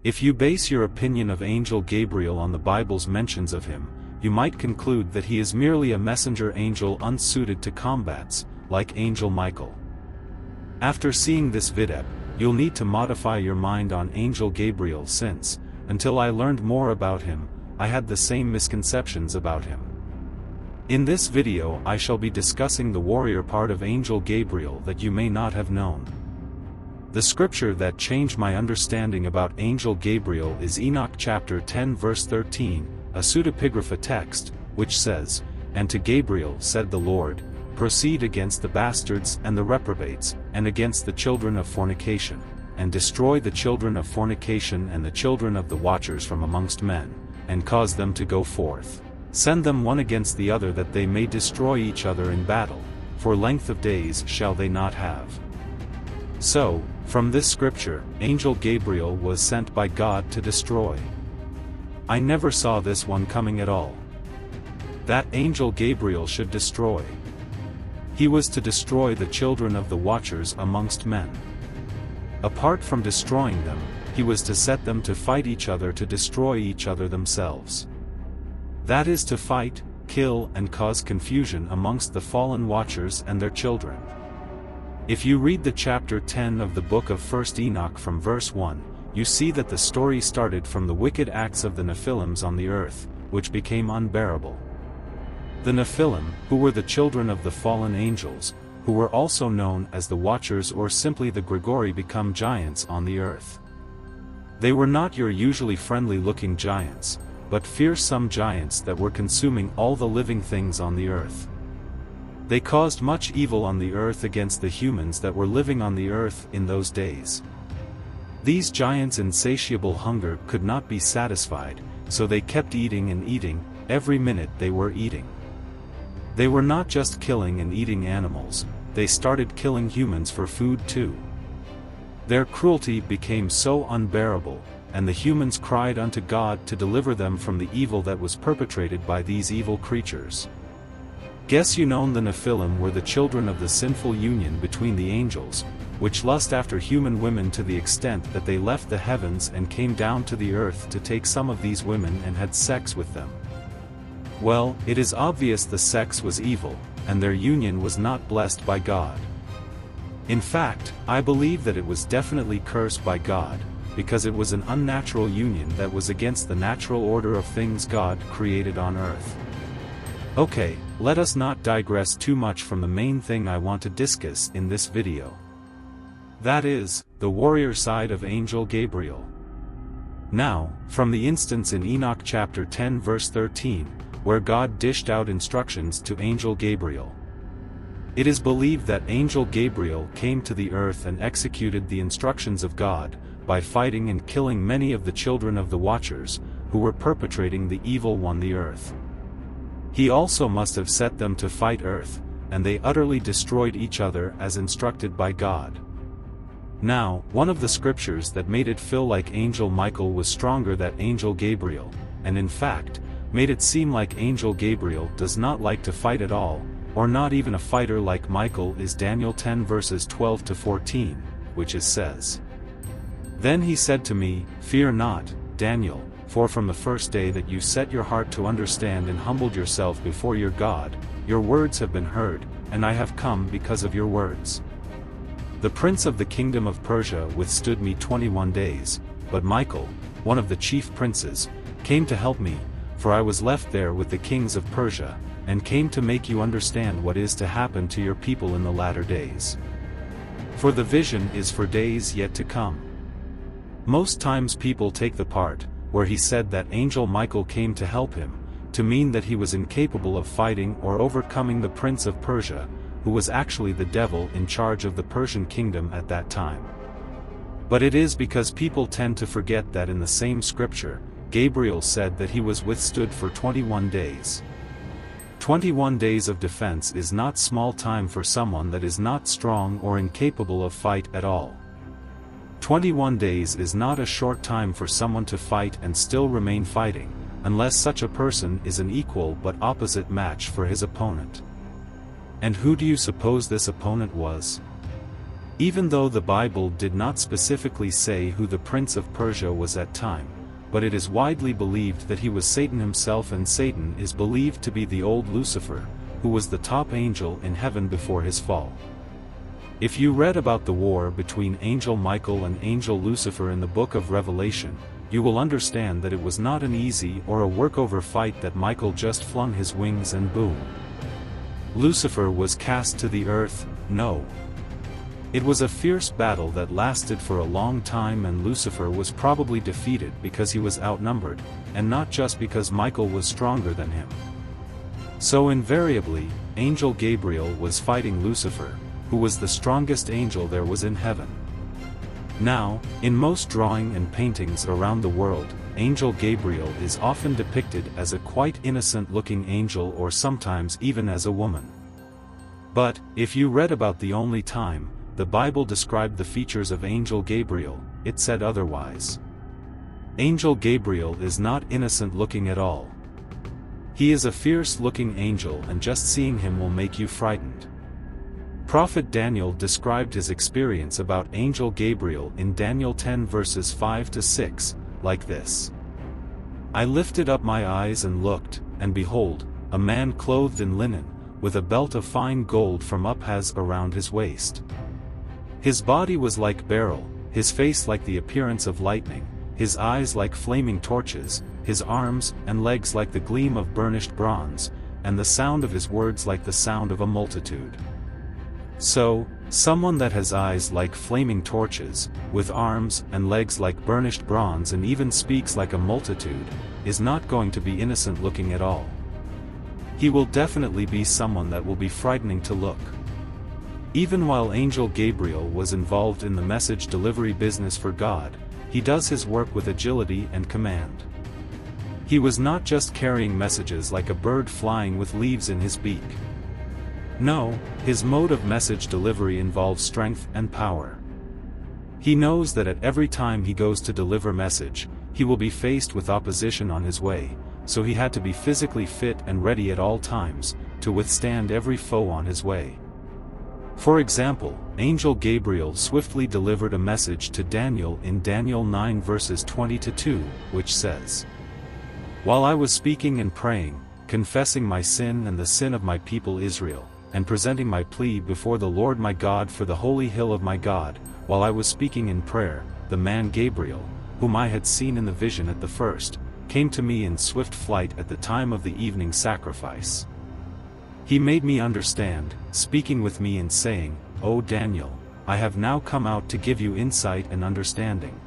If you base your opinion of Angel Gabriel on the Bible's mentions of him, you might conclude that he is merely a messenger angel unsuited to combats, like Angel Michael. After seeing this video, you'll need to modify your mind on Angel Gabriel since, until I learned more about him, I had the same misconceptions about him. In this video I shall be discussing the warrior part of Angel Gabriel that you may not have known. The scripture that changed my understanding about Angel Gabriel is Enoch chapter 10 verse 13, a pseudepigrapha text, which says, "And to Gabriel said the Lord, proceed against the bastards and the reprobates, and against the children of fornication, and destroy the children of fornication and the children of the watchers from amongst men, and cause them to go forth. Send them one against the other that they may destroy each other in battle, for length of days shall they not have." So, from this scripture, Angel Gabriel was sent by God to destroy. I never saw this one coming at all. That Angel Gabriel should destroy. He was to destroy the children of the watchers amongst men. Apart from destroying them, he was to set them to fight each other to destroy each other themselves. That is to fight, kill and cause confusion amongst the fallen watchers and their children. If you read the chapter 10 of the book of 1 Enoch from verse 1, you see that the story started from the wicked acts of the Nephilims on the earth, which became unbearable. The Nephilim, who were the children of the fallen angels, who were also known as the Watchers or simply the Grigori, become giants on the earth. They were not your usually friendly-looking giants, but fearsome giants that were consuming all the living things on the earth. They caused much evil on the earth against the humans that were living on the earth in those days. These giants' insatiable hunger could not be satisfied, so they kept eating and eating, every minute they were eating. They were not just killing and eating animals, they started killing humans for food too. Their cruelty became so unbearable, and the humans cried unto God to deliver them from the evil that was perpetrated by these evil creatures. Guess you know the Nephilim were the children of the sinful union between the angels, which lust after human women to the extent that they left the heavens and came down to the earth to take some of these women and had sex with them. Well, it is obvious the sex was evil, and their union was not blessed by God. In fact, I believe that it was definitely cursed by God, because it was an unnatural union that was against the natural order of things God created on earth. Okay, let us not digress too much from the main thing I want to discuss in this video. That is, the warrior side of Angel Gabriel. Now, from the instance in Enoch chapter 10 verse 13, where God dished out instructions to Angel Gabriel. It is believed that Angel Gabriel came to the earth and executed the instructions of God, by fighting and killing many of the children of the Watchers, who were perpetrating the evil on the earth. He also must have set them to fight earth, and they utterly destroyed each other as instructed by God. Now, one of the scriptures that made it feel like Angel Michael was stronger than Angel Gabriel, and in fact, made it seem like Angel Gabriel does not like to fight at all, or not even a fighter like Michael, is Daniel 10 verses 12 to 14, which says, "Then he said to me, Fear not, Daniel, for from the first day that you set your heart to understand and humbled yourself before your God, your words have been heard, and I have come because of your words. The prince of the kingdom of Persia withstood me 21 days, but Michael, one of the chief princes, came to help me, for I was left there with the kings of Persia, and came to make you understand what is to happen to your people in the latter days. For the vision is for days yet to come." Most times people take the part, where he said that Angel Michael came to help him, to mean that he was incapable of fighting or overcoming the prince of Persia, who was actually the devil in charge of the Persian kingdom at that time. But it is because people tend to forget that in the same scripture, Gabriel said that he was withstood for 21 days. 21 days of defense is not small time for someone that is not strong or incapable of fight at all. 21 days is not a short time for someone to fight and still remain fighting, unless such a person is an equal but opposite match for his opponent. And who do you suppose this opponent was? Even though the Bible did not specifically say who the prince of Persia was at time, but it is widely believed that he was Satan himself, and Satan is believed to be the old Lucifer, who was the top angel in heaven before his fall. If you read about the war between Angel Michael and Angel Lucifer in the Book of Revelation, you will understand that it was not an easy or a workover fight that Michael just flung his wings and boom. Lucifer was cast to the earth. No. It was a fierce battle that lasted for a long time, and Lucifer was probably defeated because he was outnumbered, and not just because Michael was stronger than him. So invariably, Angel Gabriel was fighting Lucifer, who was the strongest angel there was in heaven. Now, in most drawing and paintings around the world, Angel Gabriel is often depicted as a quite innocent-looking angel, or sometimes even as a woman. But, if you read about the only time the Bible described the features of Angel Gabriel, it said otherwise. Angel Gabriel is not innocent-looking at all. He is a fierce-looking angel, and just seeing him will make you frightened. Prophet Daniel described his experience about Angel Gabriel in Daniel 10 verses 5 to 6, like this. I lifted up my eyes and looked, and behold, a man clothed in linen, with a belt of fine gold from Uphaz around his waist. His body was like beryl, his face like the appearance of lightning, his eyes like flaming torches, his arms and legs like the gleam of burnished bronze, and the sound of his words like the sound of a multitude. So, someone that has eyes like flaming torches, with arms and legs like burnished bronze, and even speaks like a multitude, is not going to be innocent looking at all. He will definitely be someone that will be frightening to look. Even while Angel Gabriel was involved in the message delivery business for God, he does his work with agility and command. He was not just carrying messages like a bird flying with leaves in his beak. No, his mode of message delivery involves strength and power. He knows that at every time he goes to deliver message, he will be faced with opposition on his way, so he had to be physically fit and ready at all times, to withstand every foe on his way. For example, Angel Gabriel swiftly delivered a message to Daniel in Daniel 9 verses 20-2, which says, While I was speaking and praying, confessing my sin and the sin of my people Israel, and presenting my plea before the Lord my God for the holy hill of my God, while I was speaking in prayer, the man Gabriel, whom I had seen in the vision at the first, came to me in swift flight at the time of the evening sacrifice. He made me understand, speaking with me and saying, O Daniel, I have now come out to give you insight and understanding.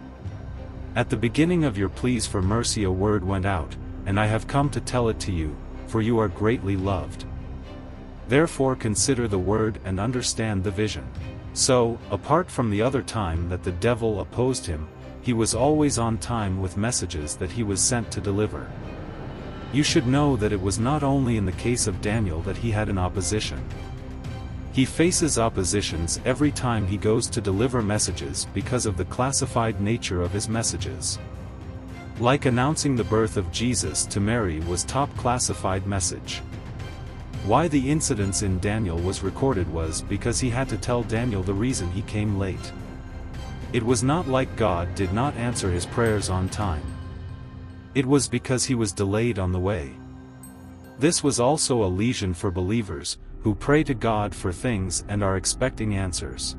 At the beginning of your pleas for mercy a word went out, and I have come to tell it to you, for you are greatly loved. Therefore consider the word and understand the vision. So, apart from the other time that the devil opposed him, he was always on time with messages that he was sent to deliver. You should know that it was not only in the case of Daniel that he had an opposition. He faces oppositions every time he goes to deliver messages because of the classified nature of his messages. Like announcing the birth of Jesus to Mary was top classified message. Why the incidents in Daniel was recorded was because he had to tell Daniel the reason he came late. It was not like God did not answer his prayers on time. It was because he was delayed on the way. This was also a lesion for believers, who pray to God for things and are expecting answers.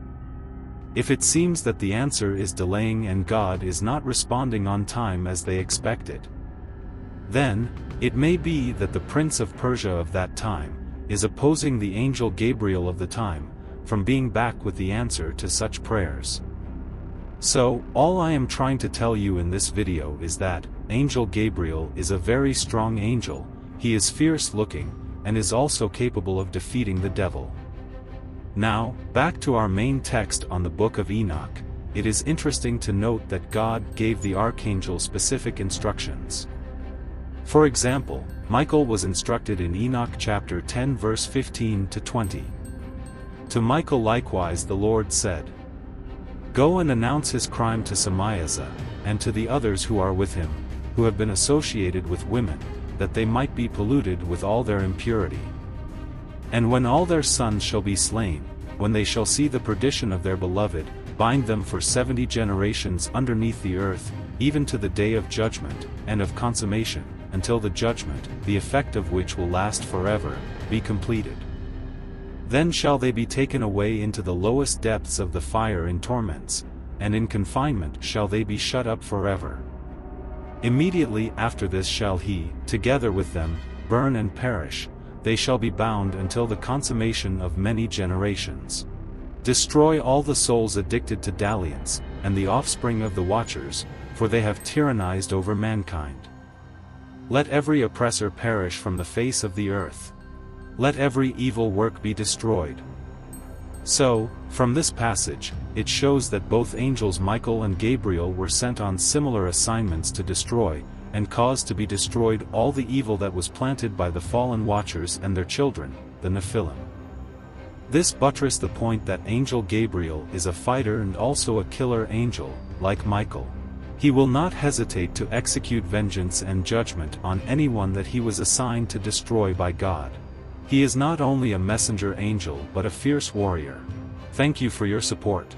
If it seems that the answer is delaying and God is not responding on time as they expected, then, it may be that the prince of Persia of that time is opposing the angel Gabriel of the time from being back with the answer to such prayers. So, all I am trying to tell you in this video is that Angel Gabriel is a very strong angel, he is fierce-looking, and is also capable of defeating the devil. Now, back to our main text on the Book of Enoch. It is interesting to note that God gave the archangel specific instructions. For example, Michael was instructed in Enoch chapter 10 verse 15-20. To Michael likewise the Lord said, Go and announce his crime to Samiaza, and to the others who are with him, who have been associated with women, that they might be polluted with all their impurity. And when all their sons shall be slain, when they shall see the perdition of their beloved, bind them for 70 generations underneath the earth, even to the day of judgment, and of consummation, until the judgment, the effect of which will last forever, be completed. Then shall they be taken away into the lowest depths of the fire in torments, and in confinement shall they be shut up forever. Immediately after this shall he, together with them, burn and perish, they shall be bound until the consummation of many generations. Destroy all the souls addicted to dalliance, and the offspring of the watchers, for they have tyrannized over mankind. Let every oppressor perish from the face of the earth. Let every evil work be destroyed. So, from this passage, it shows that both angels Michael and Gabriel were sent on similar assignments to destroy, and cause to be destroyed all the evil that was planted by the fallen watchers and their children, the Nephilim. This buttressed the point that Angel Gabriel is a fighter and also a killer angel, like Michael. He will not hesitate to execute vengeance and judgment on anyone that he was assigned to destroy by God. He is not only a messenger angel but a fierce warrior. Thank you for your support.